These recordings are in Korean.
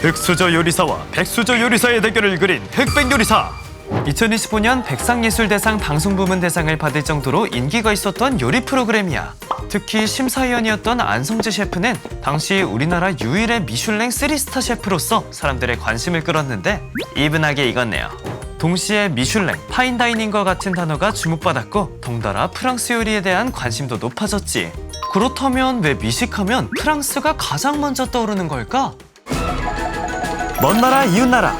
흑수저 요리사와 백수저 요리사의 대결을 그린 흑백요리사. 2025년 백상예술대상 방송부문 대상을 받을 정도로 인기가 있었던 요리 프로그램이야. 특히 심사위원이었던 안성재 셰프는 당시 우리나라 유일의 미슐랭 3스타 셰프로서 사람들의 관심을 끌었는데 이분하게 익었네요. 동시에 미슐랭, 파인다이닝과 같은 단어가 주목받았고 덩달아 프랑스 요리에 대한 관심도 높아졌지. 그렇다면 왜 미식하면 프랑스가 가장 먼저 떠오르는 걸까? 먼 나라 이웃나라.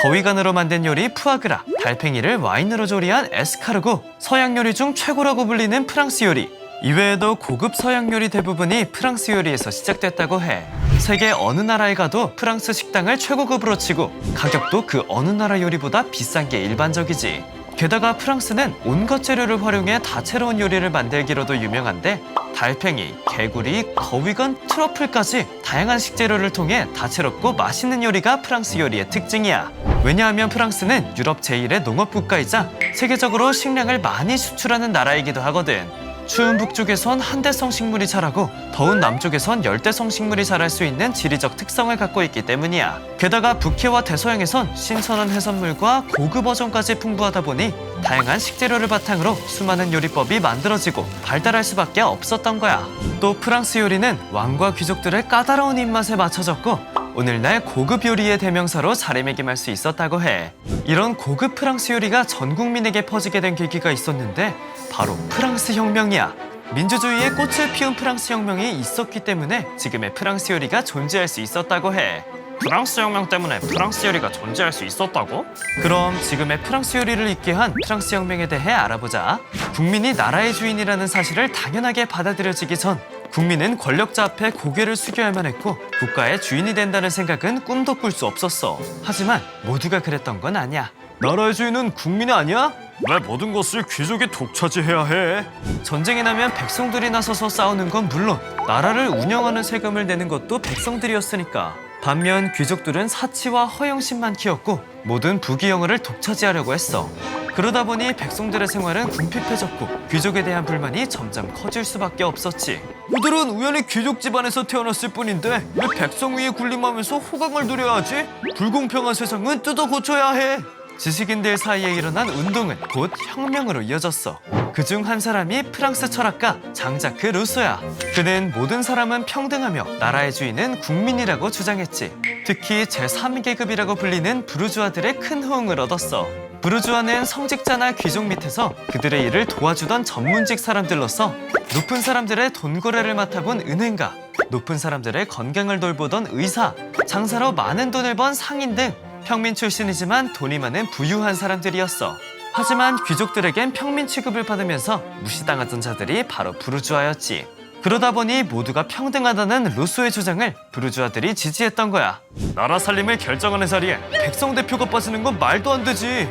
거위간으로 만든 요리 푸아그라, 달팽이를 와인으로 조리한 에스카르고, 서양 요리 중 최고라고 불리는 프랑스 요리. 이외에도 고급 서양 요리 대부분이 프랑스 요리에서 시작됐다고 해. 세계 어느 나라에 가도 프랑스 식당을 최고급으로 치고 가격도 그 어느 나라 요리보다 비싼 게 일반적이지. 게다가 프랑스는 온갖 재료를 활용해 다채로운 요리를 만들기로도 유명한데 달팽이, 개구리, 거위간, 트러플까지 다양한 식재료를 통해 다채롭고 맛있는 요리가 프랑스 요리의 특징이야. 왜냐하면 프랑스는 유럽 제1의 농업국가이자 세계적으로 식량을 많이 수출하는 나라이기도 하거든. 추운 북쪽에선 한대성 식물이 자라고 더운 남쪽에선 열대성 식물이 자랄 수 있는 지리적 특성을 갖고 있기 때문이야. 게다가 북해와 대서양에선 신선한 해산물과 고급 어종까지 풍부하다 보니 다양한 식재료를 바탕으로 수많은 요리법이 만들어지고 발달할 수밖에 없었던 거야. 또 프랑스 요리는 왕과 귀족들의 까다로운 입맛에 맞춰졌고 오늘날 고급 요리의 대명사로 자리매김할 수 있었다고 해. 이런 고급 프랑스 요리가 전 국민에게 퍼지게 된 계기가 있었는데 바로 프랑스 혁명이야. 민주주의의 꽃을 피운 프랑스 혁명이 있었기 때문에 지금의 프랑스 요리가 존재할 수 있었다고 해. 프랑스 혁명 때문에 프랑스 요리가 존재할 수 있었다고? 그럼 지금의 프랑스 요리를 있게 한 프랑스 혁명에 대해 알아보자. 국민이 나라의 주인이라는 사실을 당연하게 받아들여지기 전 국민은 권력자 앞에 고개를 숙여야만 했고 국가의 주인이 된다는 생각은 꿈도 꿀 수 없었어. 하지만 모두가 그랬던 건 아니야. 나라의 주인은 국민이 아니야? 왜 모든 것을 귀족이 독차지해야 해? 전쟁이 나면 백성들이 나서서 싸우는 건 물론 나라를 운영하는 세금을 내는 것도 백성들이었으니까. 반면 귀족들은 사치와 허영심만 키웠고 모든 부귀영화를 독차지하려고 했어. 그러다 보니 백성들의 생활은 궁핍해졌고 귀족에 대한 불만이 점점 커질 수밖에 없었지. 그들은 우연히 귀족 집안에서 태어났을 뿐인데 왜 백성 위에 군림하면서 호강을 누려야 하지? 불공평한 세상은 뜯어 고쳐야 해. 지식인들 사이에 일어난 운동은 곧 혁명으로 이어졌어. 그중 한 사람이 프랑스 철학가 장자크 루소야. 그는 모든 사람은 평등하며 나라의 주인은 국민이라고 주장했지. 특히 제3계급이라고 불리는 부르주아들의 큰 호응을 얻었어. 부르주아는 성직자나 귀족 밑에서 그들의 일을 도와주던 전문직 사람들로서 높은 사람들의 돈거래를 맡아본 은행가, 높은 사람들의 건강을 돌보던 의사, 장사로 많은 돈을 번 상인 등 평민 출신이지만 돈이 많은 부유한 사람들이었어. 하지만 귀족들에겐 평민 취급을 받으면서 무시당하던 자들이 바로 부르주아였지. 그러다 보니 모두가 평등하다는 루소의 주장을 부르주아들이 지지했던 거야. 나라 살림을 결정하는 자리에 백성 대표가 빠지는 건 말도 안 되지.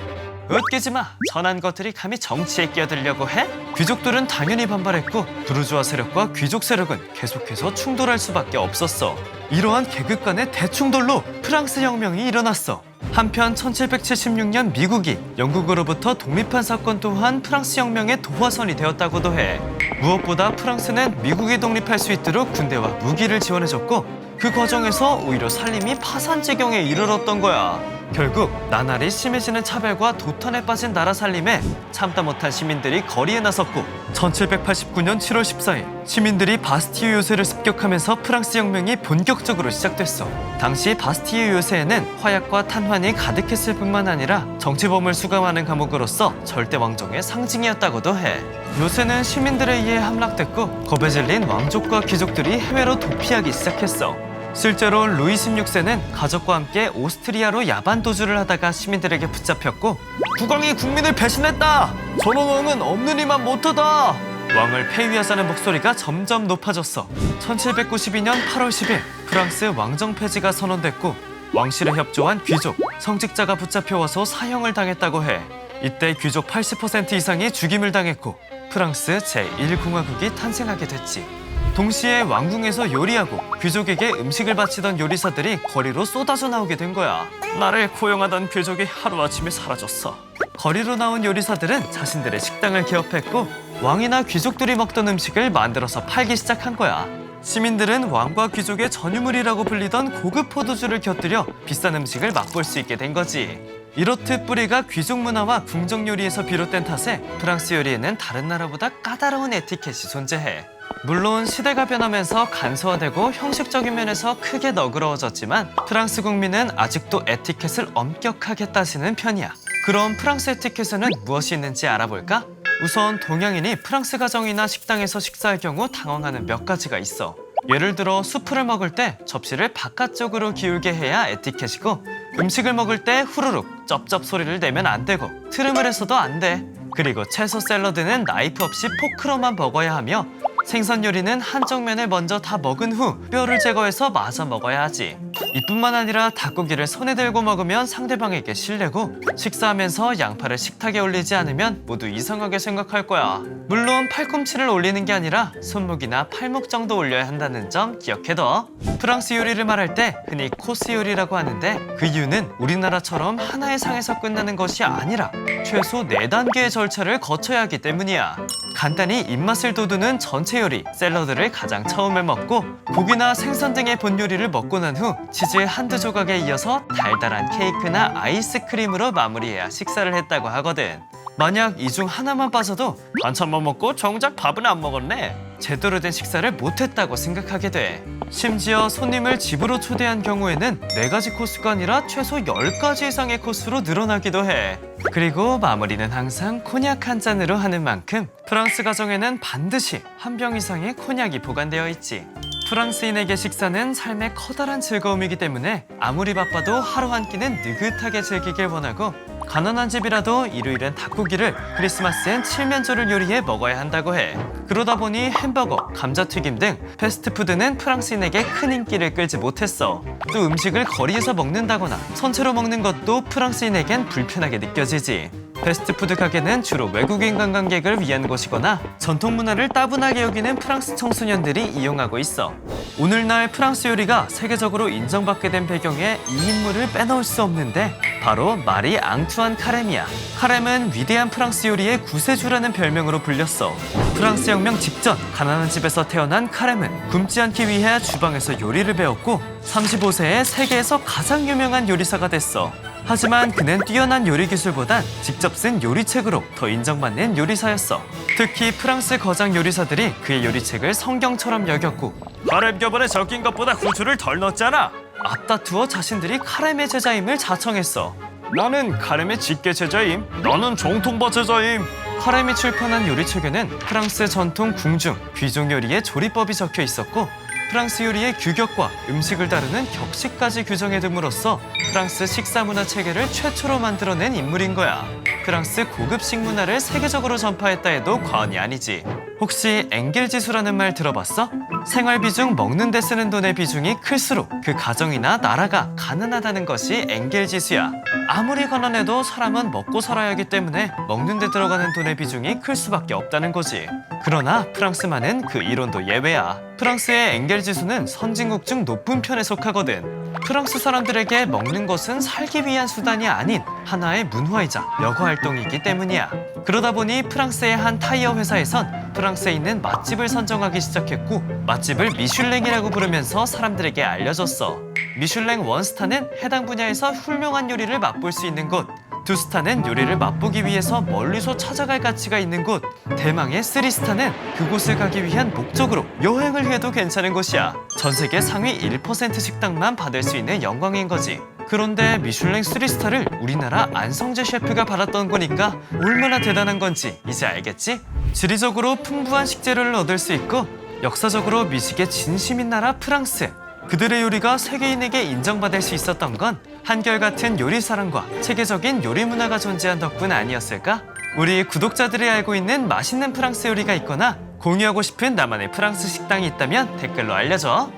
웃기지 마. 전한 것들이 감히 정치에 끼어들려고 해? 귀족들은 당연히 반발했고 부르주아 세력과 귀족 세력은 계속해서 충돌할 수밖에 없었어. 이러한 계급 간의 대충돌로 프랑스 혁명이 일어났어. 한편 1776년 미국이 영국으로부터 독립한 사건 또한 프랑스 혁명의 도화선이 되었다고도 해. 무엇보다 프랑스는 미국이 독립할 수 있도록 군대와 무기를 지원해줬고 그 과정에서 오히려 살림이 파산지경에 이르렀던 거야. 결국 나날이 심해지는 차별과 도탄에 빠진 나라 살림에 참다 못한 시민들이 거리에 나섰고 1789년 7월 14일 시민들이 바스티유 요새를 습격하면서 프랑스 혁명이 본격적으로 시작됐어. 당시 바스티유 요새에는 화약과 탄환이 가득했을 뿐만 아니라 정치범을 수감하는 감옥으로서 절대 왕정의 상징이었다고도 해. 요새는 시민들에 의해 함락됐고 겁에 질린 왕족과 귀족들이 해외로 도피하기 시작했어. 실제로 루이 16세는 가족과 함께 오스트리아로 야반 도주를 하다가 시민들에게 붙잡혔고 국왕이 국민을 배신했다! 전원왕은 없는 이만 못하다! 왕을 폐위하자는 목소리가 점점 높아졌어. 1792년 8월 10일 프랑스 왕정 폐지가 선언됐고 왕실에 협조한 귀족, 성직자가 붙잡혀와서 사형을 당했다고 해. 이때 귀족 80% 이상이 죽임을 당했고 프랑스 제1공화국이 탄생하게 됐지. 동시에 왕궁에서 요리하고 귀족에게 음식을 바치던 요리사들이 거리로 쏟아져 나오게 된 거야. 나를 고용하던 귀족이 하루아침에 사라졌어. 거리로 나온 요리사들은 자신들의 식당을 개업했고 왕이나 귀족들이 먹던 음식을 만들어서 팔기 시작한 거야. 시민들은 왕과 귀족의 전유물이라고 불리던 고급 포도주를 곁들여 비싼 음식을 맛볼 수 있게 된 거지. 이렇듯 뿌리가 귀족 문화와 궁정 요리에서 비롯된 탓에 프랑스 요리에는 다른 나라보다 까다로운 에티켓이 존재해. 물론 시대가 변하면서 간소화되고 형식적인 면에서 크게 너그러워졌지만 프랑스 국민은 아직도 에티켓을 엄격하게 따지는 편이야. 그럼 프랑스 에티켓에는 무엇이 있는지 알아볼까? 우선 동양인이 프랑스 가정이나 식당에서 식사할 경우 당황하는 몇 가지가 있어. 예를 들어 수프를 먹을 때 접시를 바깥쪽으로 기울게 해야 에티켓이고, 음식을 먹을 때 후루룩 쩝쩝 소리를 내면 안 되고, 트름을 해서도 안 돼. 그리고 채소 샐러드는 나이프 없이 포크로만 먹어야 하며, 생선 요리는 한쪽 면을 먼저 다 먹은 후 뼈를 제거해서 마저 먹어야 하지. 이뿐만 아니라 닭고기를 손에 들고 먹으면 상대방에게 실례고, 식사하면서 양팔을 식탁에 올리지 않으면 모두 이상하게 생각할 거야. 물론 팔꿈치를 올리는 게 아니라 손목이나 팔목 정도 올려야 한다는 점 기억해둬. 프랑스 요리를 말할 때 흔히 코스 요리라고 하는데, 그 이유는 우리나라처럼 하나의 상에서 끝나는 것이 아니라 최소 4단계의 절차를 거쳐야 하기 때문이야. 간단히 입맛을 돋우는 전체 요리, 샐러드를 가장 처음에 먹고, 고기나 생선 등의 본 요리를 먹고 난 후 치즈 한두 조각에 이어서 달달한 케이크나 아이스크림으로 마무리해야 식사를 했다고 하거든. 만약 이 중 하나만 빠져도 반찬만 먹고 정작 밥은 안 먹었네, 제대로 된 식사를 못했다고 생각하게 돼. 심지어 손님을 집으로 초대한 경우에는 4가지 코스가 아니라 최소 10가지 이상의 코스로 늘어나기도 해. 그리고 마무리는 항상 코냑 한 잔으로 하는 만큼 프랑스 가정에는 반드시 한 병 이상의 코냑이 보관되어 있지. 프랑스인에게 식사는 삶의 커다란 즐거움이기 때문에 아무리 바빠도 하루 한 끼는 느긋하게 즐기길 원하고, 가난한 집이라도 일요일엔 닭고기를, 크리스마스엔 칠면조를 요리해 먹어야 한다고 해. 그러다 보니 햄버거, 감자튀김 등 패스트푸드는 프랑스인에게 큰 인기를 끌지 못했어. 또 음식을 거리에서 먹는다거나 선체로 먹는 것도 프랑스인에겐 불편하게 느껴지지. 패스트푸드 가게는 주로 외국인 관광객을 위한 곳이거나 전통 문화를 따분하게 여기는 프랑스 청소년들이 이용하고 있어. 오늘날 프랑스 요리가 세계적으로 인정받게 된 배경에 이 인물을 빼놓을 수 없는데, 바로 마리 앙투안 카렘이야. 카렘은 위대한 프랑스 요리의 구세주라는 별명으로 불렸어. 프랑스 혁명 직전 가난한 집에서 태어난 카렘은 굶지 않기 위해 주방에서 요리를 배웠고, 35세에 세계에서 가장 유명한 요리사가 됐어. 하지만 그는 뛰어난 요리 기술보단 직접 쓴 요리책으로 더 인정받는 요리사였어. 특히 프랑스 거장 요리사들이 그의 요리책을 성경처럼 여겼고, 카렘 저번에 적긴 것보다 후추를 덜 넣었잖아, 앞다투어 자신들이 카렘의 제자임을 자청했어. 나는 카렘의 직계 제자임, 나는 정통파 제자임. 카렘이 출판한 요리책에는 프랑스 전통 궁중, 귀족 요리의 조리법이 적혀 있었고, 프랑스 요리의 규격과 음식을 다루는 격식까지 규정해둠으로써 프랑스 식사 문화 체계를 최초로 만들어낸 인물인 거야. 프랑스 고급 식문화를 세계적으로 전파했다 해도 과언이 아니지. 혹시 엥겔 지수라는 말 들어봤어? 생활비 중 먹는 데 쓰는 돈의 비중이 클수록 그 가정이나 나라가 가난하다는 것이 엥겔 지수야. 아무리 가난해도 사람은 먹고 살아야 하기 때문에 먹는 데 들어가는 돈의 비중이 클 수밖에 없다는 거지. 그러나 프랑스만은 그 이론도 예외야. 프랑스의 엥겔 지수는 선진국 중 높은 편에 속하거든. 프랑스 사람들에게 먹는 것은 살기 위한 수단이 아닌 하나의 문화이자 여가 활동이기 때문이야. 그러다 보니 프랑스의 한 타이어 회사에선 프랑스에 있는 맛집을 선정하기 시작했고, 맛집을 미슐랭이라고 부르면서 사람들에게 알려줬어. 미슐랭 원스타는 해당 분야에서 훌륭한 요리를 맛볼 수 있는 곳, 2스타는 요리를 맛보기 위해서 멀리서 찾아갈 가치가 있는 곳, 대망의 3스타는 그곳을 가기 위한 목적으로 여행을 해도 괜찮은 곳이야. 전세계 상위 1% 식당만 받을 수 있는 영광인 거지. 그런데 미슐랭 3스타를 우리나라 안성재 셰프가 받았던 거니까 얼마나 대단한 건지 이제 알겠지? 지리적으로 풍부한 식재료를 얻을 수 있고, 역사적으로 미식의 진심인 나라 프랑스. 그들의 요리가 세계인에게 인정받을 수 있었던 건 한결같은 요리 사랑과 체계적인 요리 문화가 존재한 덕분 아니었을까? 우리 구독자들이 알고 있는 맛있는 프랑스 요리가 있거나 공유하고 싶은 나만의 프랑스 식당이 있다면 댓글로 알려줘.